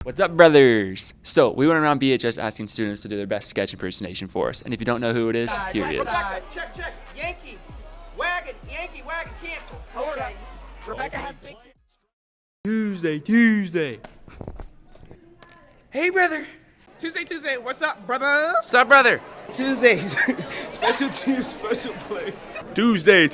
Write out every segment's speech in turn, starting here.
What's up, brothers? So we went around BHS asking students to do their best sketch impersonation for us. And if you don't know who it is, here he is. Rebecca, check. Yankee wagon cancel. Okay. Rebecca has big... Tuesday. Hey, brother. Tuesday. What's up, brother? What's up, brother? Tuesdays. Special team, special play. Tuesday.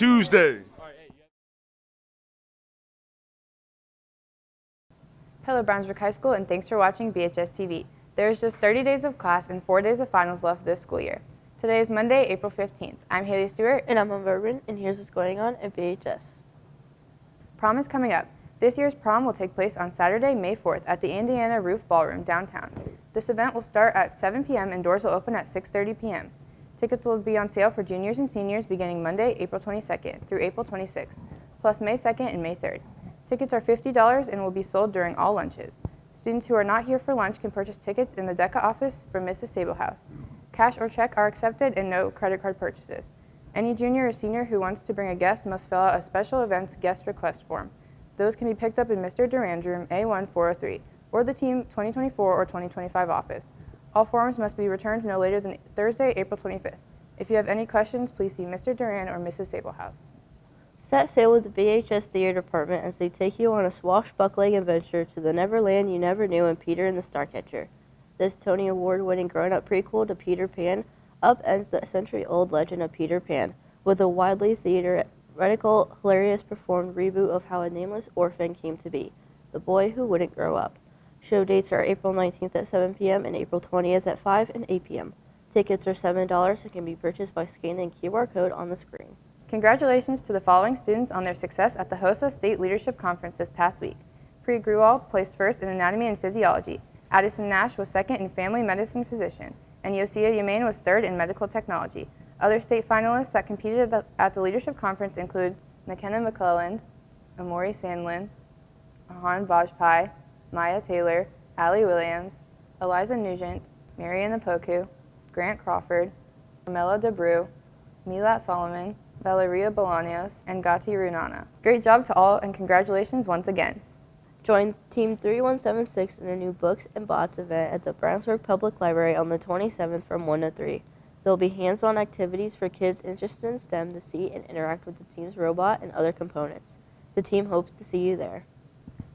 Hello Brownsburg High School, and thanks for watching BHS TV. There is just 30 days of class and 4 days of finals left this school year. Today is Monday, April 15th. I'm Haley Stewart. And I'm Verben, and here's what's going on at BHS. Prom is coming up. This year's prom will take place on Saturday, May 4th at the Indiana Roof Ballroom downtown. This event will start at 7 p.m. and doors will open at 6:30 p.m. Tickets will be on sale for juniors and seniors beginning Monday, April 22nd through April 26th, plus May 2nd and May 3rd. Tickets are $50 and will be sold during all lunches. Students who are not here for lunch can purchase tickets in the DECA office from Mrs. Sablehouse. Cash or check are accepted and no credit card purchases. Any junior or senior who wants to bring a guest must fill out a special events guest request form. Those can be picked up in Mr. Duran's room A1403 or the Team 2024 or 2025 office. All forms must be returned no later than Thursday, April 25th. If you have any questions, please see Mr. Duran or Mrs. Sablehouse. Set sail with the BHS Theater Department as they take you on a swashbuckling adventure to the Neverland you never knew in Peter and the Starcatcher. This Tony Award-winning grown-up prequel to Peter Pan upends the century-old legend of Peter Pan with a widely theatrical, hilarious performed reboot of how a nameless orphan came to be, the boy who wouldn't grow up. Show dates are April 19th at 7 p.m. and April 20th at 5 and 8 p.m. Tickets are $7 and can be purchased by scanning the QR code on the screen. Congratulations to the following students on their success at the HOSA State Leadership Conference this past week. Pri Gruwal placed first in Anatomy and Physiology, Addison Nash was second in Family Medicine Physician, and Yosia Yemain was third in Medical Technology. Other state finalists that competed at the Leadership Conference include McKenna McClelland, Amori Sandlin, Ahan Bajpai, Maya Taylor, Allie Williams, Eliza Nugent, Mariana Poku, Grant Crawford, Carmela DeBrew, Milat Solomon, Valeria Bolaños, and Gati Runana. Great job to all, and congratulations once again. Join Team 3176 in a new Books and Bots event at the Brownsburg Public Library on the 27th from 1 to 3. There will be hands-on activities for kids interested in STEM to see and interact with the team's robot and other components. The team hopes to see you there.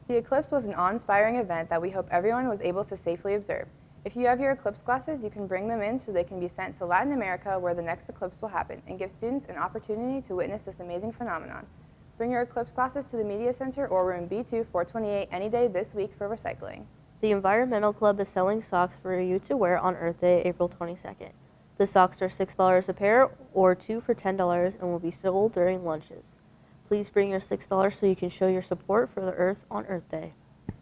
The Eclipse was an awe-inspiring event that we hope everyone was able to safely observe. If you have your eclipse glasses, you can bring them in so they can be sent to Latin America where the next eclipse will happen and give students an opportunity to witness this amazing phenomenon. Bring your eclipse glasses to the Media Center or room B2-428 any day this week for recycling. The Environmental Club is selling socks for you to wear on Earth Day, April 22nd. The socks are $6 a pair or 2 for $10 and will be sold during lunches. Please bring your $6 so you can show your support for the Earth on Earth Day.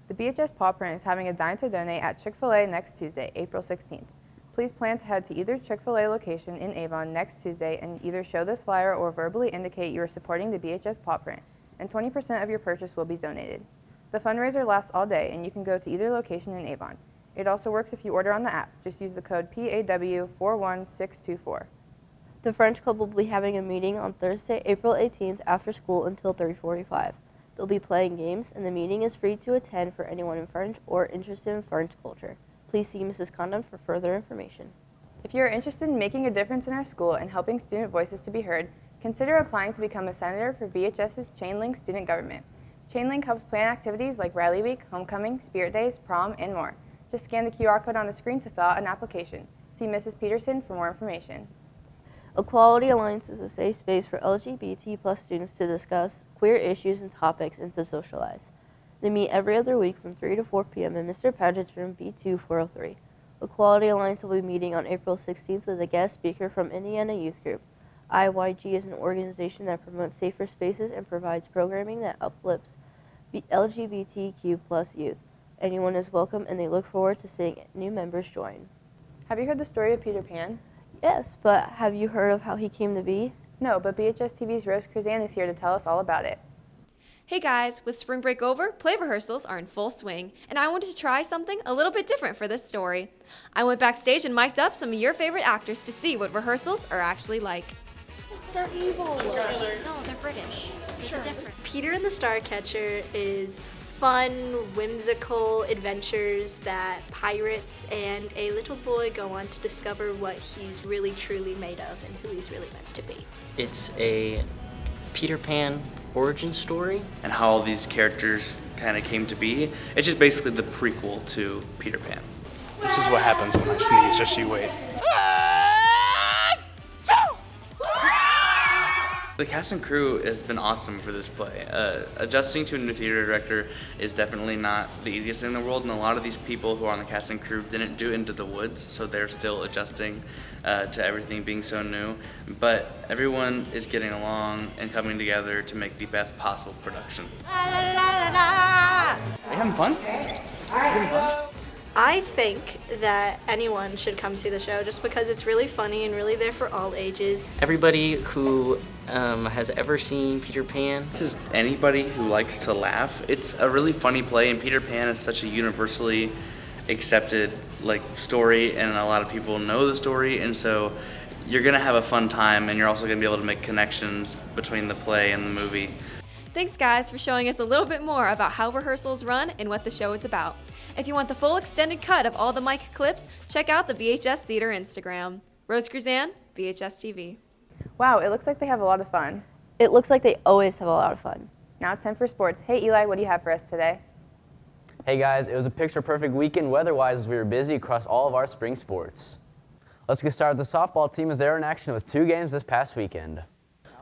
The BHS Paw Print is having a Dine to Donate at Chick-fil-A next Tuesday, April 16th. Please plan to head to either Chick-fil-A location in Avon next Tuesday and either show this flyer or verbally indicate you are supporting the BHS Paw Print, and 20% of your purchase will be donated. The fundraiser lasts all day, and you can go to either location in Avon. It also works if you order on the app. Just use the code PAW41624. The French Club will be having a meeting on Thursday, April 18th after school until 3:45. They'll be playing games, and the meeting is free to attend for anyone in French or interested in French culture. Please see Mrs. Condon for further information. If you are interested in making a difference in our school and helping student voices to be heard, consider applying to become a senator for BHS's Chainlink Student Government. Chainlink helps plan activities like Rally Week, Homecoming, Spirit Days, Prom, and more. Just scan the QR code on the screen to fill out an application. See Mrs. Peterson for more information. Equality Alliance is a safe space for LGBT+ students to discuss queer issues and topics and to socialize. They meet every other week from 3 to 4 p.m. in Mr. Paget's room B2403. Equality Alliance will be meeting on April 16th with a guest speaker from Indiana Youth Group. IYG is an organization that promotes safer spaces and provides programming that uplifts LGBTQ+ youth. Anyone is welcome, and they look forward to seeing new members join. Have you heard the story of Peter Pan? Yes, but have you heard of how he came to be? No, but BHS TV's Rose Krzan is here to tell us all about it. Hey guys, with spring break over, play rehearsals are in full swing, and I wanted to try something a little bit different for this story. I went backstage and mic'd up some of your favorite actors to see what rehearsals are actually like. They're evil. No, they're British. It's different. Peter and the Starcatcher is fun, whimsical adventures that pirates and a little boy go on to discover what he's really truly made of and who he's really meant to be. It's a Peter Pan origin story. And how all these characters kind of came to be. It's just basically the prequel to Peter Pan. This is what happens when I sneeze, just you wait. The cast and crew has been awesome for this play. Adjusting to a new theater director is definitely not the easiest thing in the world, and a lot of these people who are on the cast and crew didn't do Into the Woods, so they're still adjusting to everything being so new. But everyone is getting along and coming together to make the best possible production. Are you having fun? I think that anyone should come see the show just because it's really funny and really there for all ages. Everybody who has ever seen Peter Pan. Just anybody who likes to laugh. It's a really funny play, and Peter Pan is such a universally accepted story, and a lot of people know the story, and so you're gonna have a fun time, and you're also gonna be able to make connections between the play and the movie. Thanks, guys, for showing us a little bit more about how rehearsals run and what the show is about. If you want the full extended cut of all the Mike clips, check out the VHS Theater Instagram. Rose Cruzan, VHS TV. Wow, it looks like they have a lot of fun. It looks like they always have a lot of fun. Now it's time for sports. Hey Eli, what do you have for us today? Hey guys, it was a picture-perfect weekend weather-wise as we were busy across all of our spring sports. Let's get started with the softball team as they were in action with 2 games this past weekend.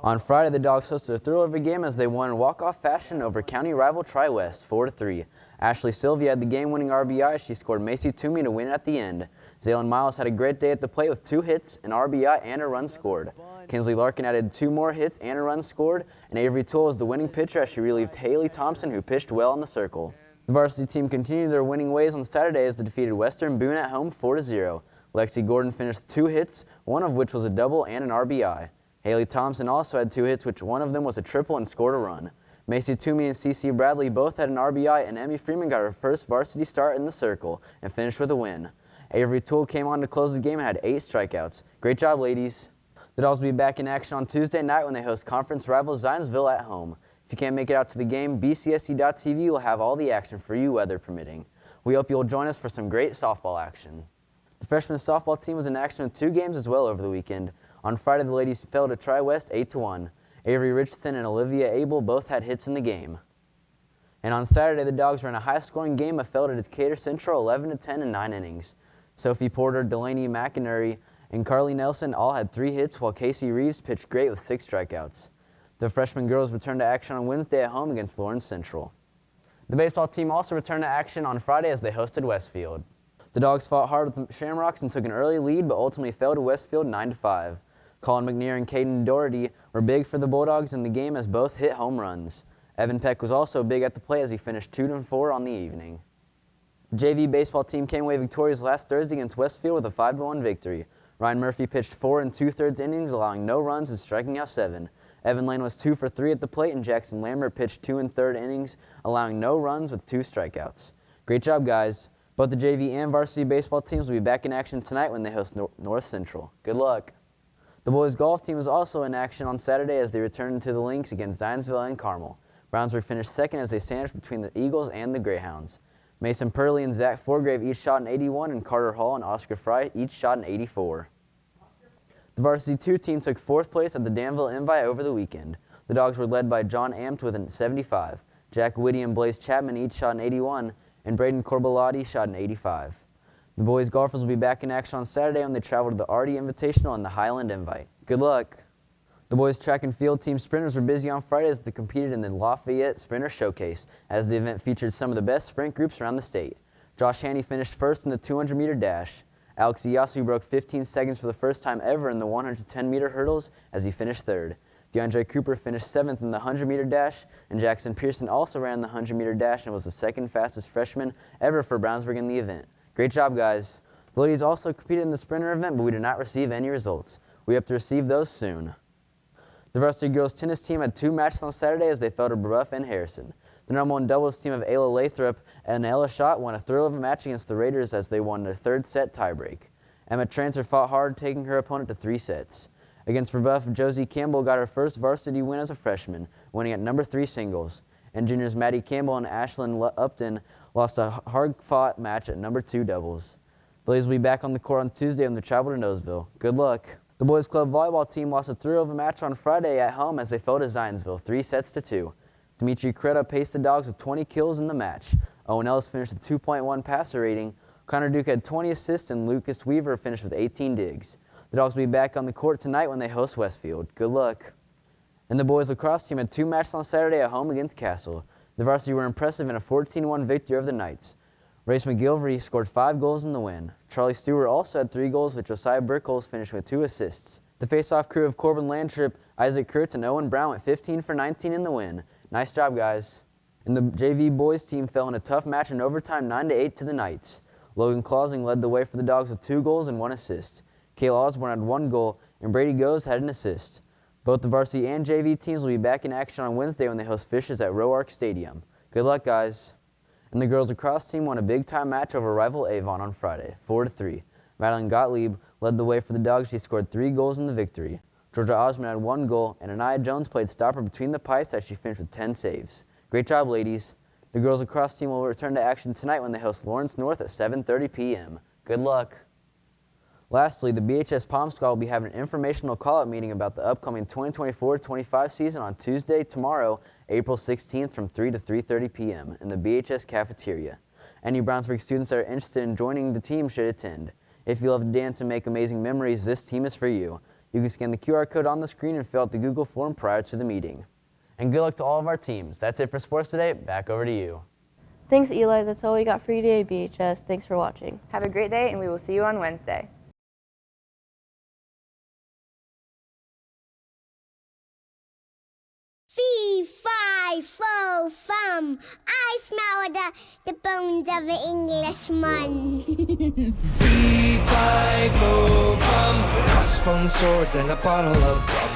On Friday, the Dogs hosted a thrill-over game as they won in walk-off fashion over county rival Tri-West 4-3. Ashley Sylvia had the game-winning RBI as she scored Macy Toomey to win at the end. Zaylin Miles had a great day at the plate with 2 hits, an RBI, and a run scored. Kinsley Larkin added 2 more hits and a run scored, and Avery Toole was the winning pitcher as she relieved Haley Thompson, who pitched well in the circle. The varsity team continued their winning ways on Saturday as they defeated Western Boone at home 4-0. Lexi Gordon finished with 2 hits, one of which was a double and an RBI. Haley Thompson also had 2 hits, which one of them was a triple and scored a run. Macy Toomey and CC Bradley both had an RBI, and Emmy Freeman got her first varsity start in the circle and finished with a win. Avery Toole came on to close the game and had 8 strikeouts. Great job, ladies. The Dogs will be back in action on Tuesday night when they host conference rival Zionsville at home. If you can't make it out to the game, BCSC.TV will have all the action for you, weather permitting. We hope you'll join us for some great softball action. The freshman softball team was in action with 2 games as well over the weekend. On Friday, the ladies fell to Tri-West 8-1. Avery Richardson and Olivia Abel both had hits in the game. And on Saturday, the Dogs ran a high-scoring game but fell to Decatur Central 11-10 in 9 innings. Sophie Porter, Delaney McInerney, and Carly Nelson all had 3 hits, while Casey Reeves pitched great with 6 strikeouts. The freshman girls returned to action on Wednesday at home against Lawrence Central. The baseball team also returned to action on Friday as they hosted Westfield. The Dogs fought hard with the Shamrocks and took an early lead, but ultimately fell to Westfield 9-5. Colin McNear and Caden Doherty were big for the Bulldogs in the game as both hit home runs. Evan Peck was also big at the plate as he finished 2-4 on the evening. The JV baseball team came away victorious last Thursday against Westfield with a 5-1 victory. Ryan Murphy pitched 4 2/3 innings, allowing no runs and striking out 7. Evan Lane was 2 for 3 at the plate, and Jackson Lambert pitched 2 1/3 innings, allowing no runs with 2 strikeouts. Great job, guys. Both the JV and varsity baseball teams will be back in action tonight when they host North Central. Good luck. The boys golf team was also in action on Saturday as they returned to the links against Zionsville and Carmel. Brownsburg finished second as they sandwiched between the Eagles and the Greyhounds. Mason Purley and Zach Forgrave each shot an 81, and Carter Hall and Oscar Fry each shot an 84. The varsity 2 team took 4th place at the Danville Invite over the weekend. The Dogs were led by John Amt with a 75. Jack Whitty and Blaze Chapman each shot an 81, and Braden Corbellotti shot an 85. The boys golfers will be back in action on Saturday when they travel to the Artie Invitational and the Highland Invite. Good luck. The boys track and field team sprinters were busy on Friday as they competed in the Lafayette Sprinter Showcase, as the event featured some of the best sprint groups around the state. Josh Haney finished first in the 200-meter dash. Alex Iyasu broke 15 seconds for the first time ever in the 110-meter hurdles as he finished third. DeAndre Cooper finished 7th in the 100-meter dash, and Jackson Pearson also ran the 100-meter dash and was the 2nd fastest freshman ever for Brownsburg in the event. Great job, guys. The ladies also competed in the sprinter event, but we did not receive any results. We hope to receive those soon. The varsity girls tennis team had 2 matches on Saturday as they fell to Brebeuf and Harrison. The number 1 doubles team of Ayla Lathrop and Ella Schott won a thrill of a match against the Raiders as they won their 3rd set tiebreak. Emma Transer fought hard, taking her opponent to 3 sets. Against Brebeuf, Josie Campbell got her first varsity win as a freshman, winning at number 3 singles. and juniors Maddie Campbell and Ashlyn Upton lost a hard-fought match at number 2 doubles. The ladies will be back on the court on Tuesday when they travel to Noseville. Good luck. The boys club volleyball team lost a thrill of a match on Friday at home as they fell to Zionsville 3-2. Dimitri Creta paced the Dogs with 20 kills in the match. Owen Ellis finished with 2.1 passer rating. Connor Duke had 20 assists and Lucas Weaver finished with 18 digs. The Dogs will be back on the court tonight when they host Westfield. Good luck. And the boys lacrosse team had 2 matches on Saturday at home against Castle. The varsity were impressive in a 14-1 victory over the Knights. Race McGilvery scored 5 goals in the win. Charlie Stewart also had 3 goals, with Josiah Brickholes finishing with 2 assists. The face-off crew of Corbin Landtrip, Isaac Kurtz, and Owen Brown went 15 for 19 in the win. Nice job, guys. And the JV boys team fell in a tough match in overtime 9-8 to the Knights. Logan Clausing led the way for the Dogs with 2 goals and 1 assist. Kayla Osborne had 1 goal, and Brady Goes had an assist. Both the varsity and JV teams will be back in action on Wednesday when they host Fishes at Roark Stadium. Good luck, guys. And the girls lacrosse team won a big-time match over rival Avon on Friday, 4-3. Madeline Gottlieb led the way for the Dogs. She scored 3 goals in the victory. Georgia Osmond had 1 goal, and Anaya Jones played stopper between the pipes as she finished with 10 saves. Great job, ladies. The girls lacrosse team will return to action tonight when they host Lawrence North at 7:30 p.m. Good luck. Lastly, the BHS Pom Squad will be having an informational call-out meeting about the upcoming 2024-25 season on Tuesday, tomorrow, April 16th from 3 to 3:30 p.m. in the BHS cafeteria. Any Brownsburg students that are interested in joining the team should attend. If you love to dance and make amazing memories, this team is for you. You can scan the QR code on the screen and fill out the Google form prior to the meeting. And good luck to all of our teams. That's it for sports today. Back over to you. Thanks, Eli. That's all we got for you today, BHS. Thanks for watching. Have a great day, and we will see you on Wednesday. Fee, fi, fo, fum. I smell the bones of an Englishman. Fee, fi, fo, fum. Crossbone swords and a bottle of rum.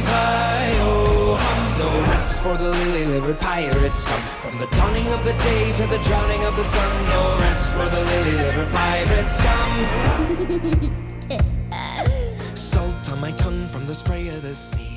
Hi-ho, hum, no rest for the lily-livered pirates come. From the dawning of the day to the drowning of the sun, no rest for the lily-livered pirates come. Salt on my tongue from the spray of the sea.